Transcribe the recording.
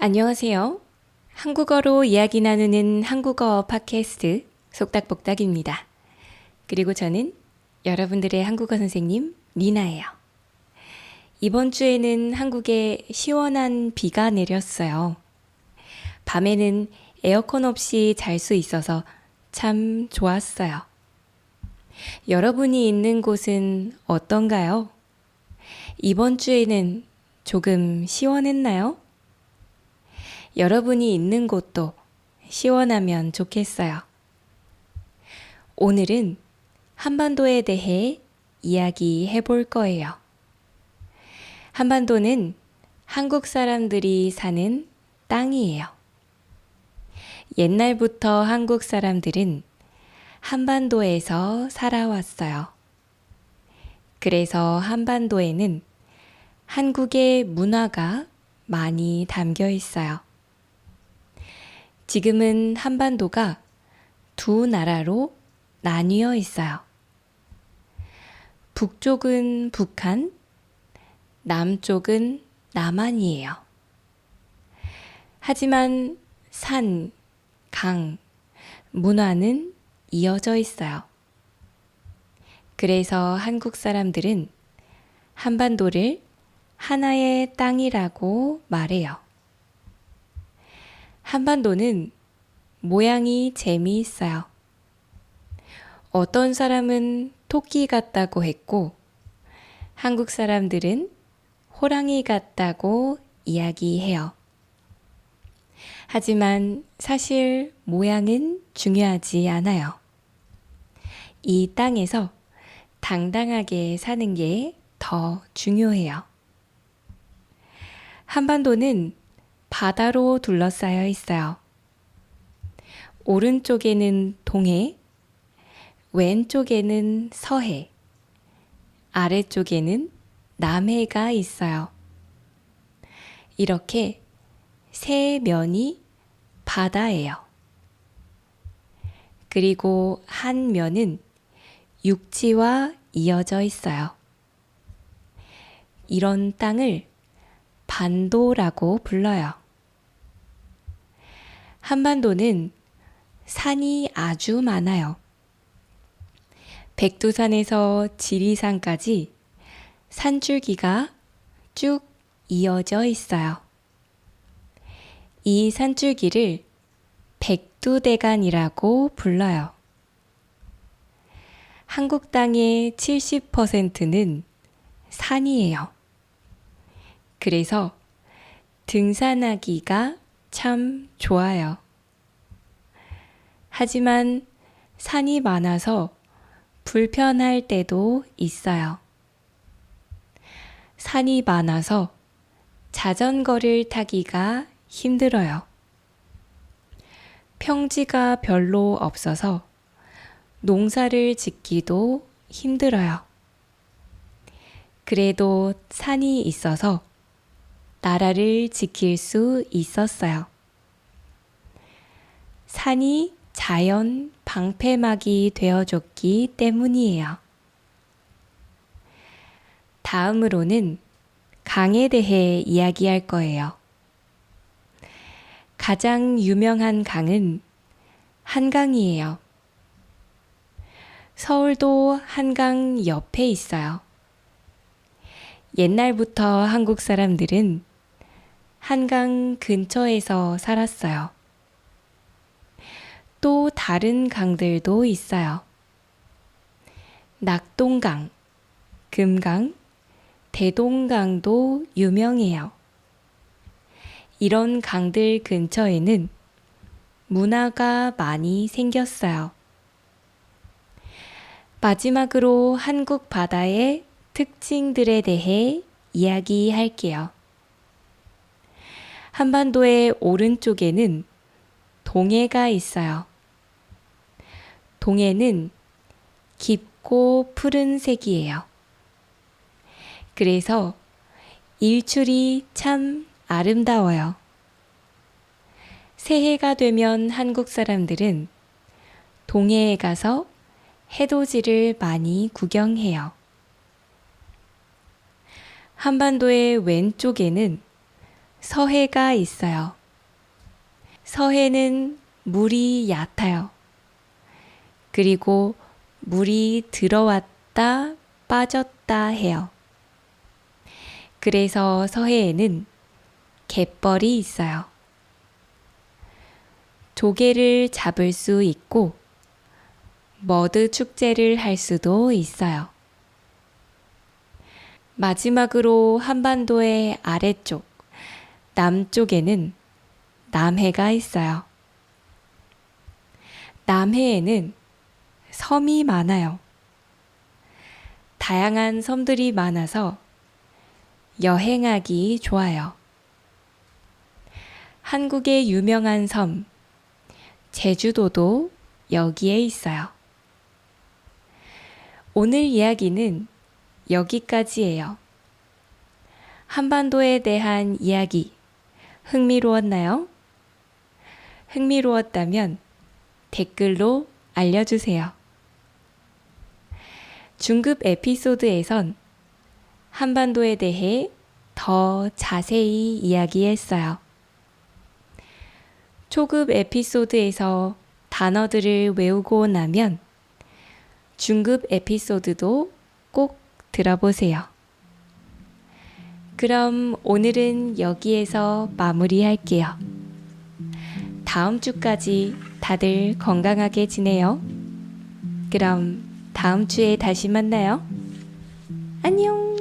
안녕하세요. 한국어로 이야기 나누는 한국어 팟캐스트 속닥복닥입니다. 그리고 저는 여러분들의 한국어 선생님 리나예요. 이번 주에는 한국에 시원한 비가 내렸어요. 밤에는 에어컨 없이 잘 수 있어서 참 좋았어요. 여러분이 있는 곳은 어떤가요? 이번 주에는 조금 시원했나요? 여러분이 있는 곳도 시원하면 좋겠어요. 오늘은 한반도에 대해 이야기해 볼 거예요. 한반도는 한국 사람들이 사는 땅이에요. 옛날부터 한국 사람들은 한반도에서 살아왔어요. 그래서 한반도에는 한국의 문화가 많이 담겨 있어요. 지금은 한반도가 두 나라로 나뉘어 있어요. 북쪽은 북한, 남쪽은 남한이에요. 하지만 산, 강, 문화는 이어져 있어요. 그래서 한국 사람들은 한반도를 하나의 땅이라고 말해요. 한반도는 모양이 재미있어요. 어떤 사람은 토끼 같다고 했고, 한국 사람들은 호랑이 같다고 이야기해요. 하지만 사실 모양은 중요하지 않아요. 이 땅에서 당당하게 사는 게 더 중요해요. 한반도는 바다로 둘러싸여 있어요. 오른쪽에는 동해, 왼쪽에는 서해, 아래쪽에는 남해가 있어요. 이렇게 세 면이 바다예요. 그리고 한 면은 육지와 이어져 있어요. 이런 땅을 반도라고 불러요. 한반도는 산이 아주 많아요. 백두산에서 지리산까지 산줄기가 쭉 이어져 있어요. 이 산줄기를 백두대간이라고 불러요. 한국 땅의 70%는 산이에요. 그래서 등산하기가 참 좋아요. 하지만 산이 많아서 불편할 때도 있어요. 산이 많아서 자전거를 타기가 힘들어요. 평지가 별로 없어서 농사를 짓기도 힘들어요. 그래도 산이 있어서 나라를 지킬 수 있었어요. 산이 자연 방패막이 되어줬기 때문이에요. 다음으로는 강에 대해 이야기할 거예요. 가장 유명한 강은 한강이에요. 서울도 한강 옆에 있어요. 옛날부터 한국 사람들은 한강 근처에서 살았어요. 또 다른 강들도 있어요. 낙동강, 금강, 대동강도 유명해요. 이런 강들 근처에는 문화가 많이 생겼어요. 마지막으로 한국 바다의 특징들에 대해 이야기할게요. 한반도의 오른쪽에는 동해가 있어요. 동해는 깊고 푸른색이에요. 그래서 일출이 참 아름다워요. 새해가 되면 한국 사람들은 동해에 가서 해돋이를 많이 구경해요. 한반도의 왼쪽에는 서해가 있어요. 서해는 물이 얕아요. 그리고 물이 들어왔다 빠졌다 해요. 그래서 서해에는 갯벌이 있어요. 조개를 잡을 수 있고 머드 축제를 할 수도 있어요. 마지막으로 한반도의 아래쪽, 남쪽에는 남해가 있어요. 남해에는 섬이 많아요. 다양한 섬들이 많아서 여행하기 좋아요. 한국의 유명한 섬, 제주도도 여기에 있어요. 오늘 이야기는 여기까지예요. 한반도에 대한 이야기 흥미로웠나요? 흥미로웠다면 댓글로 알려주세요. 중급 에피소드에선 한반도에 대해 더 자세히 이야기했어요. 초급 에피소드에서 단어들을 외우고 나면 중급 에피소드도 꼭 들어보세요. 그럼 오늘은 여기에서 마무리할게요. 다음 주까지 다들 건강하게 지내요. 그럼 다음 주에 다시 만나요. 안녕!